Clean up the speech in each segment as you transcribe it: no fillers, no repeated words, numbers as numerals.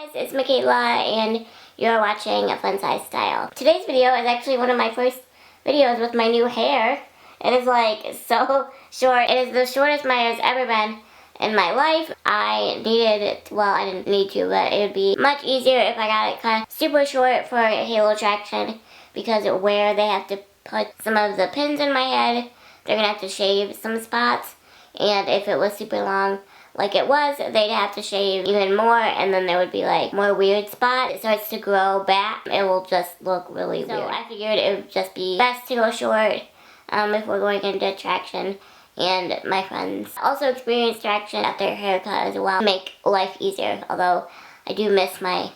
guys, it's Michaela and you're watching FunsizedStyle. Today's video is actually one of my first videos with my new hair. It is like so short. It is the shortest my hair has ever been in my life. I needed it, well, I didn't need to, but it would be much easier if I got it cut super short for halo traction, because where they have to put some of the pins in my head, they're gonna have to shave some spots, and if it was super long like it was, they'd have to shave even more, and then there would be like more weird spots. It starts to grow back. It will just look really weird. So I figured it would just be best to go short if we're going into traction. And my friends also experience traction at their haircut as well. Make life easier, although I do miss my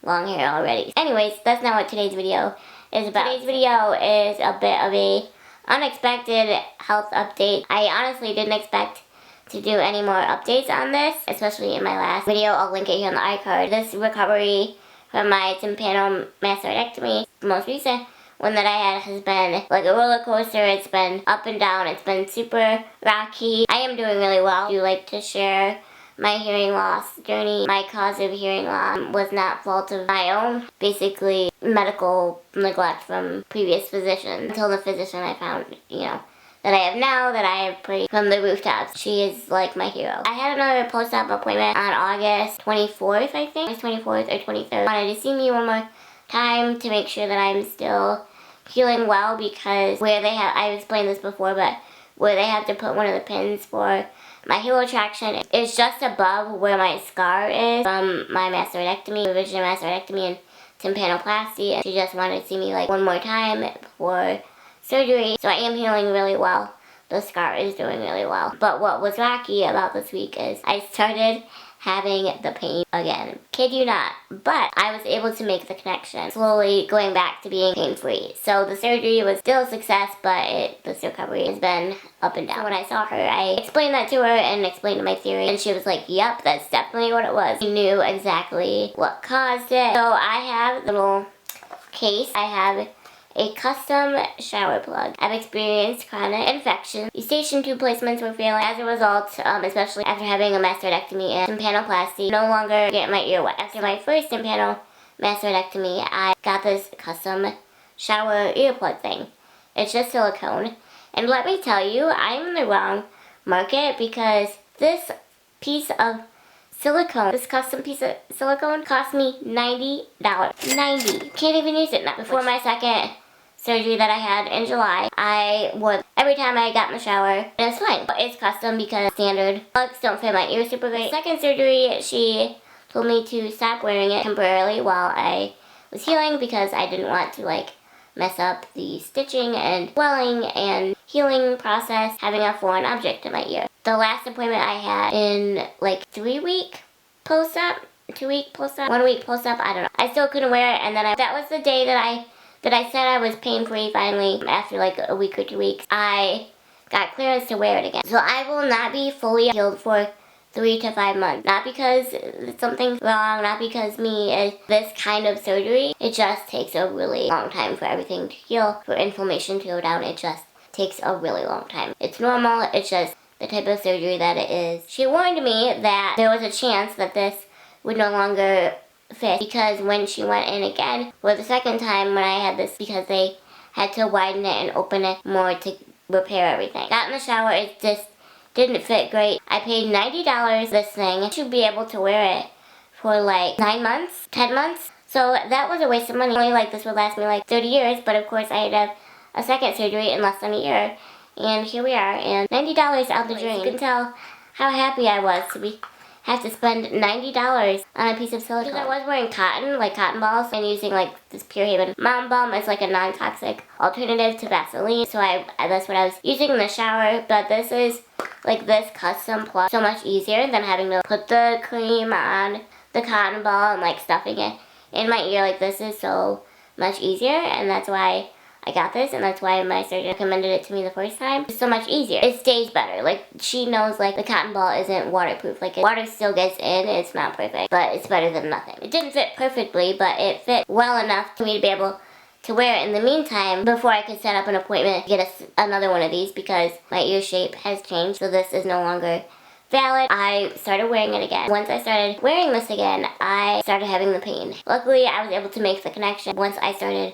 long hair already. Anyways, that's not what today's video is about. Today's video is a bit of a unexpected health update. I honestly didn't expect to do any more updates on this, especially in my last video. I'll link it here on the iCard. This recovery from my tympanomastoidectomy, the most recent one that I had, has been like a roller coaster. It's been up and down. It's been super rocky. I am doing really well. I do like to share my hearing loss journey. My cause of hearing loss was not fault of my own. Basically, medical neglect from previous physicians, until the physician I found, that I have now, that I have praised from the rooftops. She is like my hero. I had another post-op appointment on August 24th, I think. August 24th or 23rd. Wanted to see me one more time to make sure that I'm still healing well, because where they have, I've explained this before, but where they have to put one of the pins for my halo traction is just above where my scar is from my mastoidectomy, revision mastoidectomy, and tympanoplasty. And she just wanted to see me like one more time before surgery. So I am healing really well. The scar is doing really well. But what was rocky about this week is I started having the pain again. Kid you not. But I was able to make the connection, slowly going back to being pain-free. So the surgery was still a success, but this recovery has been up and down. So when I saw her, I explained that to her and explained my theory, and she was like, yep, that's definitely what it was. She knew exactly what caused it. So I have a little case. I have a custom shower plug. I've experienced chronic infection. The station tube placements were failing. As a result, especially after having a mastoidectomy and tympanoplasty, no longer get my ear wet. After my first tympanomastoidectomy, I got this custom shower earplug thing. It's just silicone. And let me tell you, I'm in the wrong market, because this piece of silicone, this custom piece of silicone, cost me $90. $90. Can't even use it now. Before my second surgery that I had in July, I wore every time I got in the shower, and it's fine. But it's custom because standard plugs don't fit my ear super great. Second surgery, she told me to stop wearing it temporarily while I was healing, because I didn't want to mess up the stitching and swelling and healing process, having a foreign object in my ear. The last appointment I had in 3-week post-op, 2-week post-op, 1-week post-op, I don't know. I still couldn't wear it, and then that was the day that I said I was pain-free finally. After a week or 2 weeks, I got clearance to wear it again. So I will not be fully healed for 3 to 5 months. Not because something's wrong, not because this kind of surgery. It just takes a really long time for everything to heal, for inflammation to go down. It just takes a really long time. It's normal, it's just the type of surgery that it is. She warned me that there was a chance that this would no longer fit, because when she went in again for the second time when I had this, because they had to widen it and open it more to repair everything. Got in the shower, it just didn't fit great. I paid $90 this thing. I should be able to wear it for 9 months, 10 months. So that was a waste of money. Only this would last me 30 years, but of course I had to have a second surgery in less than a year. And here we are, and $90 out the drain. You can tell how happy I was to have to spend $90 on a piece of silicone. Because I was wearing cotton, cotton balls, and using this Pure Haven Mom Balm as a non-toxic alternative to Vaseline. So that's what I was using in the shower. But this is this custom plug, so much easier than having to put the cream on the cotton ball and stuffing it in my ear. This is so much easier, and that's why I got this, and that's why my surgeon recommended it to me the first time. It's so much easier. It stays better. She knows the cotton ball isn't waterproof. Water still gets in. It's not perfect, but it's better than nothing. It didn't fit perfectly, but it fit well enough for me to be able to wear it in the meantime before I could set up an appointment to get another one of these, because my ear shape has changed. So this is no longer valid, I started wearing it again. Once I started wearing this again, I started having the pain. Luckily, I was able to make the connection. Once I started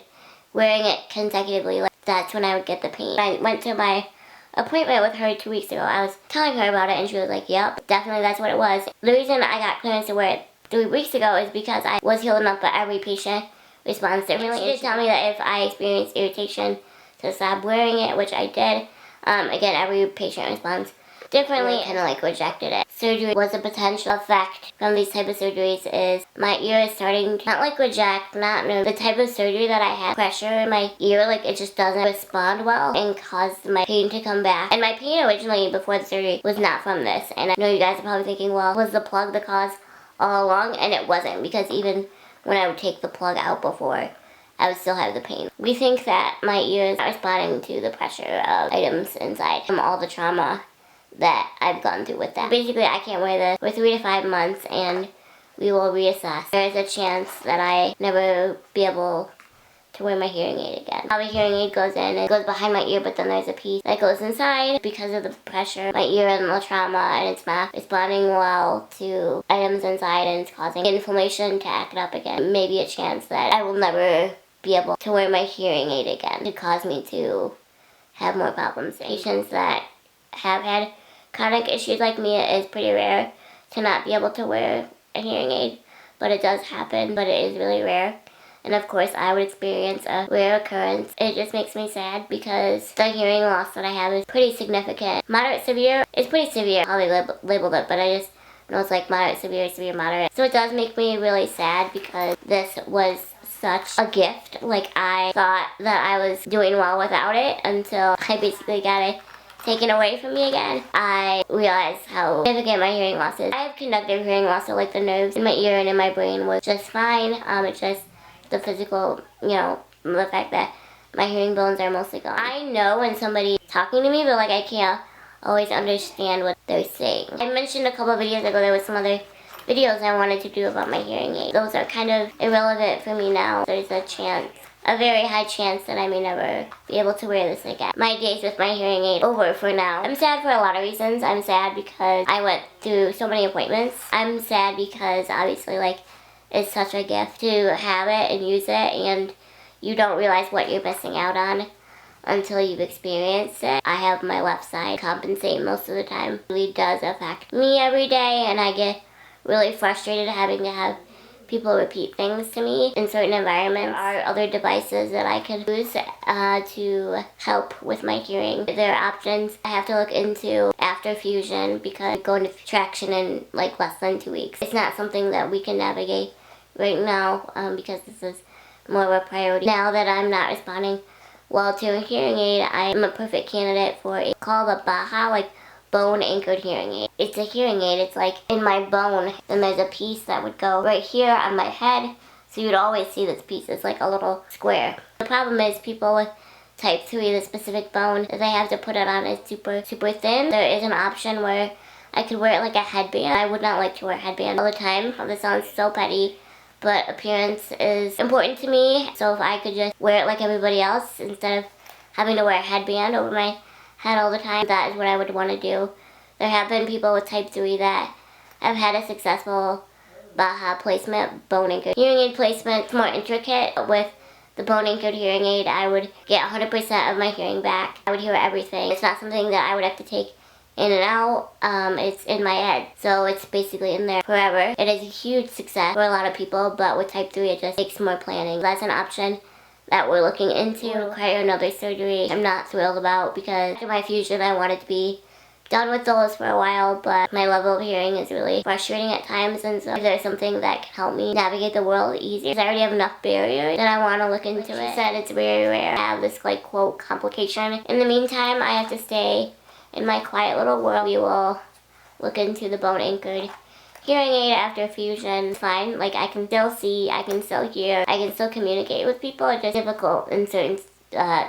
wearing it consecutively, like, that's when I would get the pain. I went to my appointment with her 2 weeks ago. I was telling her about it and she was like, yep, definitely that's what it was. The reason I got clearance to wear it 3 weeks ago is because I was healed enough, but every patient responds differently. She did tell me that if I experienced irritation to stop wearing it, which I did. Again, every patient responds differently, kind of like rejected it. Surgery was a potential effect from these type of surgeries is my ear is starting to not like reject, not know. The type of surgery that I had, pressure in my ear, like it just doesn't respond well and caused my pain to come back. And my pain originally before the surgery was not from this. And I know you guys are probably thinking, well, was the plug the cause all along? And it wasn't, because even when I would take the plug out before, I would still have the pain. We think that my ear is not responding to the pressure of items inside from all the trauma that I've gone through with that. Basically, I can't wear this for 3 to 5 months and we will reassess. There is a chance that I never be able to wear my hearing aid again. How the hearing aid goes in, it goes behind my ear, but then there's a piece that goes inside because of the pressure. My ear and the trauma, and it's not responding well to items inside, and it's causing inflammation to act up again. Maybe a chance that I will never be able to wear my hearing aid again. It could cause me to have more problems. Patients that have had chronic issues like me, it is pretty rare to not be able to wear a hearing aid, but it does happen, but it is really rare. And of course, I would experience a rare occurrence. It just makes me sad because the hearing loss that I have is pretty significant. Moderate severe is pretty severe, how they labeled it, but I just know it's like moderate severe, severe moderate. So it does make me really sad because this was such a gift. Like, I thought that I was doing well without it until I basically got it taken away from me again. I realized how significant my hearing loss is. I have conductive hearing loss, so like the nerves in my ear and in my brain was just fine. It's just the physical, you know, the fact that my hearing bones are mostly gone. I know when somebody's talking to me, but like I can't always understand what they're saying. I mentioned a couple of videos ago there was some other videos I wanted to do about my hearing aid. Those are kind of irrelevant for me now. There's a chance, a very high chance, that I may never be able to wear this again. My days with my hearing aid over for now. I'm sad for a lot of reasons. I'm sad because I went through so many appointments. I'm sad because obviously, like, it's such a gift to have it and use it, and you don't realize what you're missing out on until you've experienced it. I have my left side compensate most of the time. It really does affect me every day, and I get really frustrated having to have people repeat things to me in certain environments. There are other devices that I could use to help with my hearing. There are options I have to look into after fusion because I go into traction in like less than 2 weeks. It's not something that we can navigate right now because this is more of a priority. Now that I'm not responding well to a hearing aid, I am a perfect candidate for a called a Baha, like bone anchored hearing aid. It's a hearing aid, it's like in my bone, and there's a piece that would go right here on my head, so you'd always see this piece. It's like a little square. The problem is people with type 3, the specific bone that they have to put it on is super thin. There is an option where I could wear it like a headband. I would not like to wear a headband all the time. This sounds so petty, but appearance is important to me, so if I could just wear it like everybody else instead of having to wear a headband over my head all the time, that is what I would want to do. There have been people with type 3 that have had a successful Baha placement, bone anchored hearing aid placement. It's more intricate. With the bone anchored hearing aid, I would get 100% of my hearing back. I would hear everything. It's not something that I would have to take in and out. It's in my head, so it's basically in there forever. It is a huge success for a lot of people, but with type 3 it just takes more planning. That's an option that we're looking into. Require another surgery I'm not thrilled about because after my fusion I wanted to be done with those for a while, but my level of hearing is really frustrating at times, and so if there's something that can help me navigate the world easier, because I already have enough barriers, then I want to look into it. She said it's very rare to have this like quote complication. In the meantime, I have to stay in my quiet little world. We will look into the bone anchored hearing aid after fusion. It's fine. Like, I can still see, I can still hear, I can still communicate with people. It's just difficult in certain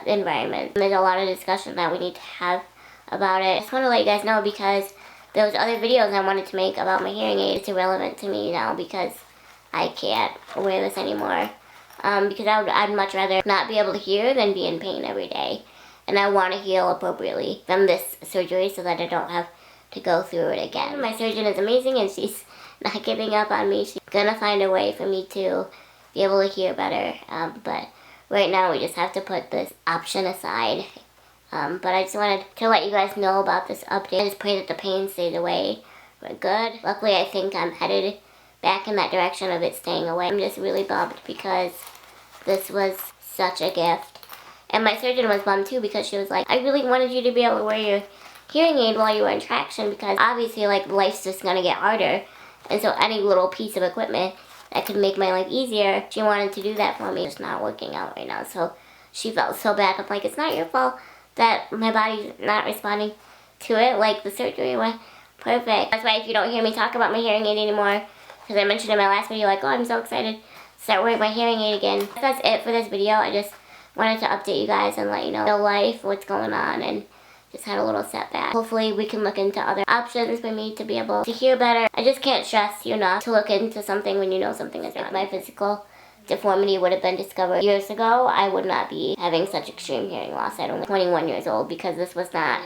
environments. There's a lot of discussion that we need to have about it. I just want to let you guys know because those other videos I wanted to make about my hearing aid, it's irrelevant to me now because I can't wear this anymore. Because I'd much rather not be able to hear than be in pain every day. And I want to heal appropriately from this surgery so that I don't have to go through it again. My surgeon is amazing and she's not giving up on me. She's gonna find a way for me to be able to hear better. But right now we just have to put this option aside. But I just wanted to let you guys know about this update. I just pray that the pain stays away for good. Luckily, I think I'm headed back in that direction of it staying away. I'm just really bummed because this was such a gift. And my surgeon was bummed too because she was like, I really wanted you to be able to wear your hearing aid while you were in traction because obviously like life's just gonna get harder. And so any little piece of equipment that could make my life easier, she wanted to do that for me. It's not working out right now. So she felt so bad. I'm like, it's not your fault that my body's not responding to it. Like, the surgery went perfect. That's why if you don't hear me talk about my hearing aid anymore, because I mentioned in my last video, like, oh, I'm so excited to start wearing my hearing aid again. That's it for this video. I just wanted to update you guys and let you know the life, what's going on, and just had a little setback. Hopefully we can look into other options for me to be able to hear better. I just can't stress you enough to look into something when you know something is wrong. If my physical deformity would have been discovered years ago, I would not be having such extreme hearing loss at only 21 years old because this was not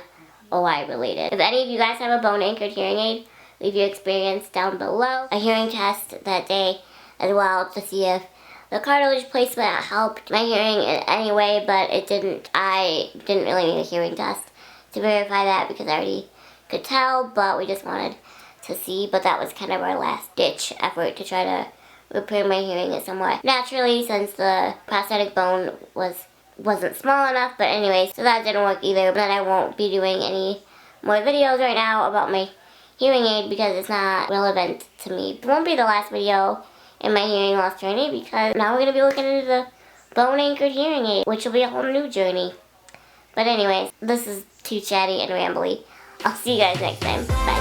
OI related. If any of you guys have a bone anchored hearing aid, leave your experience down below. A hearing test that day as well to see if the cartilage placement helped my hearing in any way, but it didn't. I didn't really need a hearing test to verify that because I already could tell, but we just wanted to see. But that was kind of our last ditch effort to try to repair my hearing somewhat naturally since the prosthetic bone wasn't small enough. But anyways, so that didn't work either. But I won't be doing any more videos right now about my hearing aid because it's not relevant to me. It won't be the last video in my hearing loss journey because now we're going to be looking into the bone anchored hearing aid, which will be a whole new journey. But anyways, this is too chatty and rambly. I'll see you guys next time. Bye.